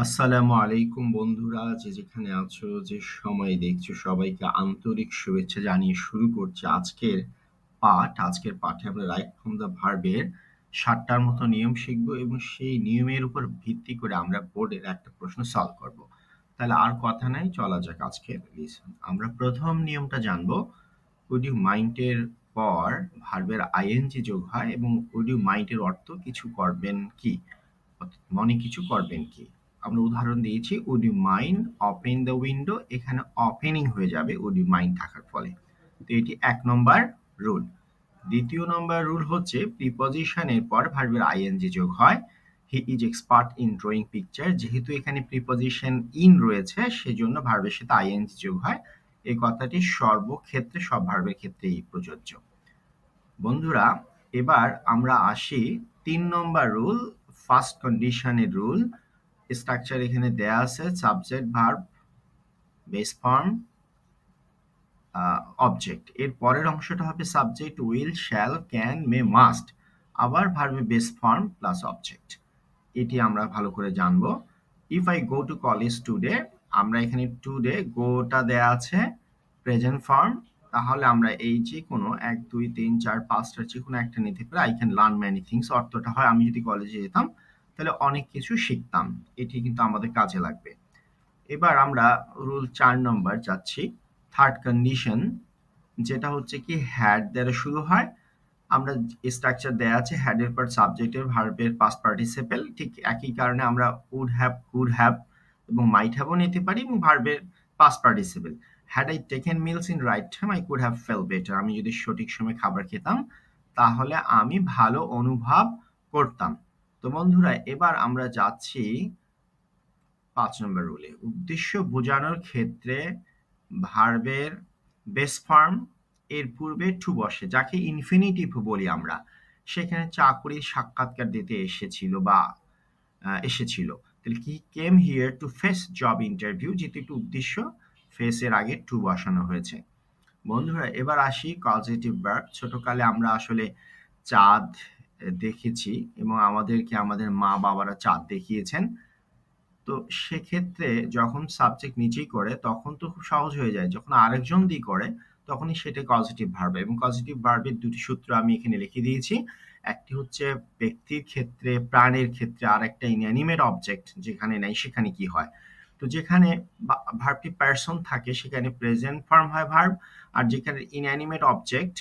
আসসালামু আলাইকুম বন্ধুরা, যে যেখানে আছো, যে সময় দেখছো, সবাইকে আন্তরিক শুভেচ্ছা জানিয়ে শুরু করছি আজকের পাঠে আমরা রাইট ফ্রম দ্য ভার্বের 7টার মতো নিয়ম শিখবো এবং সেই নিয়মের উপর ভিত্তি করে আমরা বোর্ডের একটা প্রশ্ন সলভ করব। তাহলে আর কথা নাই, চলা যাক আজকে লিসন। আমরা প্রথম নিয়মটা জানবো। উড ইউ মাইন্ডের পর ভার্বের আইএনজি যোগ হয় এবং উড ইউ মাইন্ডের অর্থ কিছু করবেন কি, মনে কিছু করবেন কি। আমরা উদাহরণ দিয়েছি would you mind open the window, এখানে ওপেনিং হয়ে যাবে উড ইউ মাইন্ড থাকার ফলে। তো এটি 1 নম্বর রুল। দ্বিতীয় নম্বর রুল হচ্ছে প্রিপজিশনের পর ভার্বের আইএনজি যোগ হয়। He is expert in drawing picture, যেহেতু এখানে প্রিপজিশন ইন রয়েছে সেজন্য ভার্বের সাথে আইএনজি যোগ হয়। এই কথাটি সর্বক্ষেত্রে, সব ভার্বের ক্ষেত্রেই প্রযোজ্য। বন্ধুরা, এবার আমরা আসি 3 নম্বর রুল, ফার্স্ট কন্ডিশনের রুল। স্ট্রাকচার এখানে দেয়া আছে, subject, verb, base form, object. এর পরের অংশটা হবে subject, will, shall, can, May, must, আবার ভার্বে বেস ফর্ম প্লাস অবজেক্ট। এটি আমরা ভালো করে জানবো। If I go to college today, আমরা এখানে টুডে গোটা দেয়া আছে প্রেজেন্ট ফর্ম, তাহলে আমরা এই যে কোনো 1 2 3 4 5টার যে কোনো একটা নিতে পারি। I can learn many things অর্থটা হয় আমি যদি কলেজে যেতাম তাহলে অনেক কিছু শিখতাম। এটি কিন্তু আমাদের কাজে লাগবে। এবার আমরা রুল 4 নম্বর যাচ্ছি, থার্ড কন্ডিশন, যেটা হচ্ছে কি হ্যাড দ্বারা শুরু হয়। আমরা স্ট্রাকচার দেয়া আছে, হ্যাডের পর সাবজেক্টের ভার্বের পাস্ট পার্টিসিপেল, ঠিক একই কারণে আমরা উড হ্যাভ, কুড হ্যাভ এবং মাইট হ্যাভও নিতে পারি, এবং ভার্বের past participle. Had I taken meals in right time I could have fell better, আমি যদি সঠিক সময় খাবার খেতাম তাহলে আমি ভালো অনুভব করতাম। তো বন্ধুরা, এবার আমরা যাচ্ছি 5 নম্বর রুলে। উদ্দেশ্য বোঝানোর ক্ষেত্রে ভার্বের বেস ফর্ম এর পূর্বে টু বসে, যাকে ইনফিনিটিভ বলি আমরা। সেখানে চাকরির সাক্ষাৎকার দিতে এসেছিল। তাহলে কি came here to face job interview, যেহেতু একটু উদ্দেশ্য, ফেসের আগে টু বসানো হয়েছে। বন্ধুরা, এবার আসি কজেটিভ ভার্ব। ছোটকালে আমরা আসলে চাঁদ দেখেছি এবং আমাদেরকে আমাদের মা বাবারা চাঁদ দেখিয়েছেন। তো সেক্ষেত্রে যখন সাবজেক্ট নিচেই করে তখন তো খুব সহজ হয়ে যায়, যখন আরেকজন দিয়ে করে তখনই সেটা পজিটিভ ভার্ব। এবং পজিটিভ ভার্বের দুটি সূত্র আমি এখানে লিখে দিয়েছি। একটি হচ্ছে ব্যক্তির ক্ষেত্রে, প্রাণের ক্ষেত্রে, আর একটা ইনঅ্যানিমেট অবজেক্ট যেখানে নাই সেখানে কি হয়। তো যেখানে ভার্বটি পারসন থাকে সেখানে প্রেজেন্ট ফর্ম হয় ভার্ব, আর যেখানে ইনঅ্যানিমেট অবজেক্ট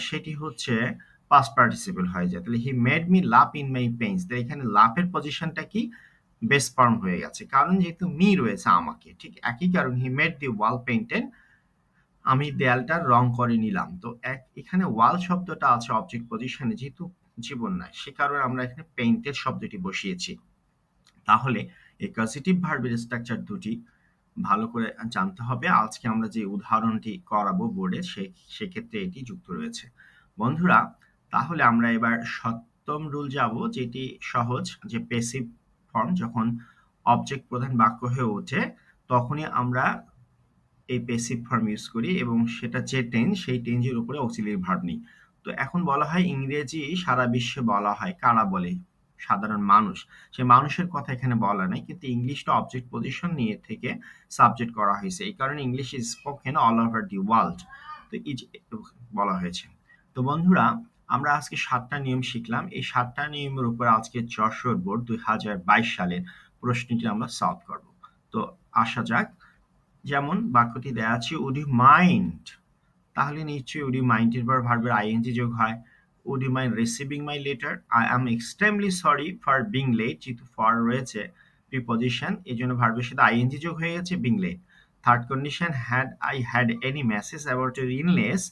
সেটি হচ্ছে পাস্ট পার্টিসিপল হয়ে যায়। তাহলে he made me love in my pains, তাহলে এখানে লাভের পজিশনটা কি, বেস ফর্ম হয়ে গেছে, কারণ যেহেতু মি রয়েছে আমাকে। ঠিক একই কারণ, he made the wall painted, আমি দেয়ালটার রং করে নিলাম। তো এখানে ওয়াল শব্দটা আছে অবজেক্ট পজিশনে, যেহেতু জীবন নাই সে কারণে আমরা এখানে পেইন্টেড শব্দটি বসিয়েছি। তাহলে এই পজিটিভ ভার্বের স্ট্রাকচার দুটি ভালো করে জানতে হবে। আজকে আমরা যে উদাহরণটি করাবো বোর্ডে সেক্ষেত্রে এটি যুক্ত রয়েছে। বন্ধুরা, তাহলে আমরা এবার 7ম রুল যাব, যেটি সহজ, যে প্যাসিভ ফর্ম যখন অবজেক্ট প্রধান বাক্য হয়ে ওঠে তখনই আমরা এই প্যাসিভ ফর্ম ইউজ করি এবং সেটা যে টেন্স সেই টেন্সের উপরে অক্সিলিয়ারি ভার্ব নিই। তো এখন বলা হয় ইংরেজি সারা বিশ্বে বলা হয়, কারা বলে? সাধারণ মানুষ। সে মানুষের কথা এখানে বলা নাই, কিন্তু ইংলিশটা অবজেক্ট পজিশন নিয়ে থেকে সাবজেক্ট করা হয়েছে, এই কারণে English is spoken all over the world. তো ইজ বলা হয়েছে। তো বন্ধুরা, আমরা আজকে 7টা নিয়ম শিখলাম। এই 7টা নিয়মের উপর আজকে যশোর বোর্ড 2022 সালের প্রশ্নটি আমরা সলভ করব। তো আসা যাক। যেমন বাক্যটি দেয়া আছে, উড ইউ মাইন্ড, তাহলে নিশ্চয়ই উড ইউ মাইন্ডের পর ভার্বের আইএনজি যোগ হয়। Would you mind receiving my letter, I am extremely sorry for being late, যেহেতু ফর রয়েছে প্রিপজিশন এই জন্য ভার্বের সাথে আইএনজি যোগ হয়ে গেছে, being late. Third condition, had I had any message about your illness,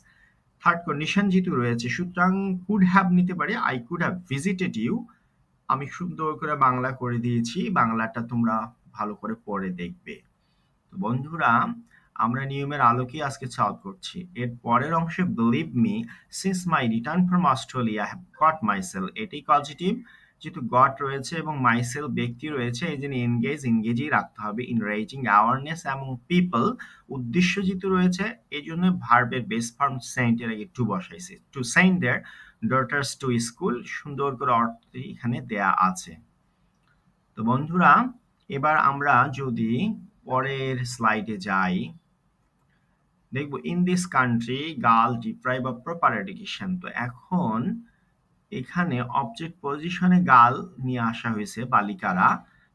third condition যেহেতু রয়েছে সুতরাং কুড হ্যাভ নিতে পারি, I could have visited you. আমি সুন্দর করে বাংলা করে দিয়েছি, বাংলাটা তোমরা ভালো করে পড়ে দেখবে। তো বন্ধুরা, আমরা নিয়মের আলোকেই আজকে সলভ করছি। এর পরের অংশে believe me since my return from Australia have got micellar, এটাই পজিটিভ, যেহেতু গট রয়েছে এবং মাইসেল ব্যক্তি রয়েছে এই জন্য ইংগেজই রাখতে হবে। ইন রেজিং অ্যাওয়ারনেস এবং পিপল, উদ্দেশ্য যেহেতু রয়েছে এই জন্য ভার্বের বেস ফর্ম সেন্টের আগে টু বসাইছে, to send their daughters to school, সুন্দর করে অর্থ এখানে দেয়া আছে। তো বন্ধুরা, এবার আমরা যদি পরের স্লাইডে যাই, দেখব in this country girl deprive of proper education. তো এখন এখানে অবজেক্ট পজিশনে গার্ল নিয়ে আসা হয়েছে, বালিকারা।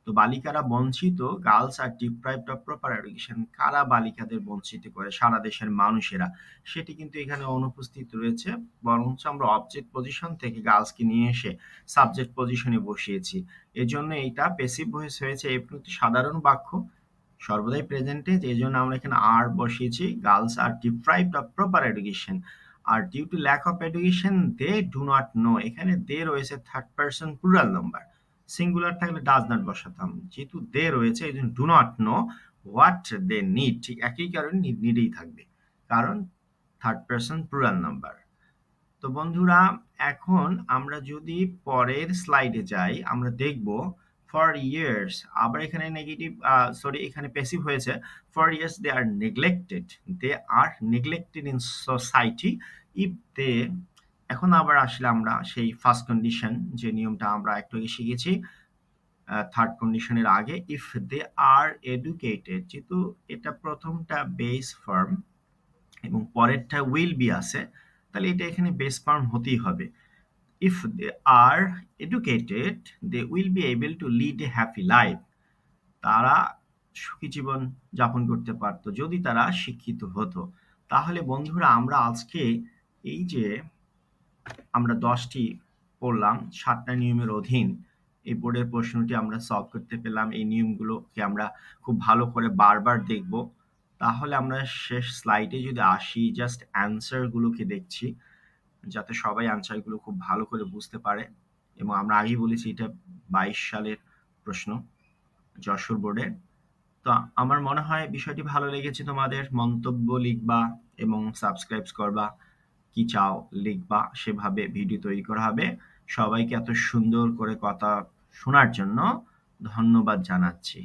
তো বালিকারা বঞ্চিত, girls are deprived of proper education. কারা বালিকাদের বঞ্চিত করে? সারা দেশের মানুষেরা। সেটি কিন্তু এখানে অনুপস্থিত রয়েছে, বরঞ্চ আমরা অবজেক্ট পজিশন থেকে গার্লসকে নিয়ে এসে সাবজেক্ট পজিশনে বসিয়েছি। এজন্য এইটা প্যাসিভ ভয়েস হয়েছে। এই একটি সাধারণ বাক্য, সর্বদাই প্রেজেন্টে, এই জন্য আমরা এখানে আর বসিয়েছি। Girls are deprived of proper education আর due to lack of education they do not know. এখানে দে রয়েছে third person plural number, singular থাকলে ডাজ নট বসাতাম। যেহেতু দে রয়েছে এই জন্য do not know what they need, ঠিক একই কারণে নিডেই থাকবে, কারণ থার্ড পারসন প্লুরাল নাম্বার। তো বন্ধুরা, এখন আমরা যদি পরের স্লাইডে যাই, আমরা দেখব ফর ইয়ার্স। আবার এখানে নেগেটিভ, সরি, এখানে প্যাসিভ হয়েছে। For years they are neglected, they are neglected in society if they. এখন আবার আসলে আমরা সেই ফার্স্ট কন্ডিশন, যে নিয়মটা আমরা একটু আগে শিখেছি থার্ড কন্ডিশনের আগে, ইফ দে আর এডুকেটেড। যেহেতু এটা প্রথমটা বেস ফর্ম এবং পরেরটা উইল বি আছে, তাহলে এটা এখানে বেস ফর্ম হতেই হবে। If they are educated they will be able to lead a happy life. তারা সুখী জীবন যাপন করতে পারতো যদি তারা শিক্ষিত হতো। তাহলে বন্ধুরা, আমরা আজকে এই যে আমরা 10টি পড়লাম 7টা নিয়মের অধীন, এই বোর্ডের প্রশ্নটি আমরা সলভ করতে পেলাম। এই নিয়মগুলোকে আমরা খুব ভালো করে বারবার দেখব। তাহলে আমরা শেষ স্লাইডে যদি আসি, জাস্ট অ্যান্সারগুলোকে দেখছি, যাতে সবাই অ্যান্সারগুলো খুব ভালো করে বুঝতে পারে। এবং আমরা আগেই বলেছি এটা 22 সালের প্রশ্ন, যশোর বোর্ডের। তো আমার মনে হয় বিষয়টি ভালো লেগেছে তোমাদের। মন্তব্য লিখবা এবং সাবস্ক্রাইব করবা, কি চাও লিখবা, সেভাবে ভিডিও তৈরি করা হবে। সবাইকে এত সুন্দর করে কথা শোনার জন্য ধন্যবাদ জানাচ্ছি।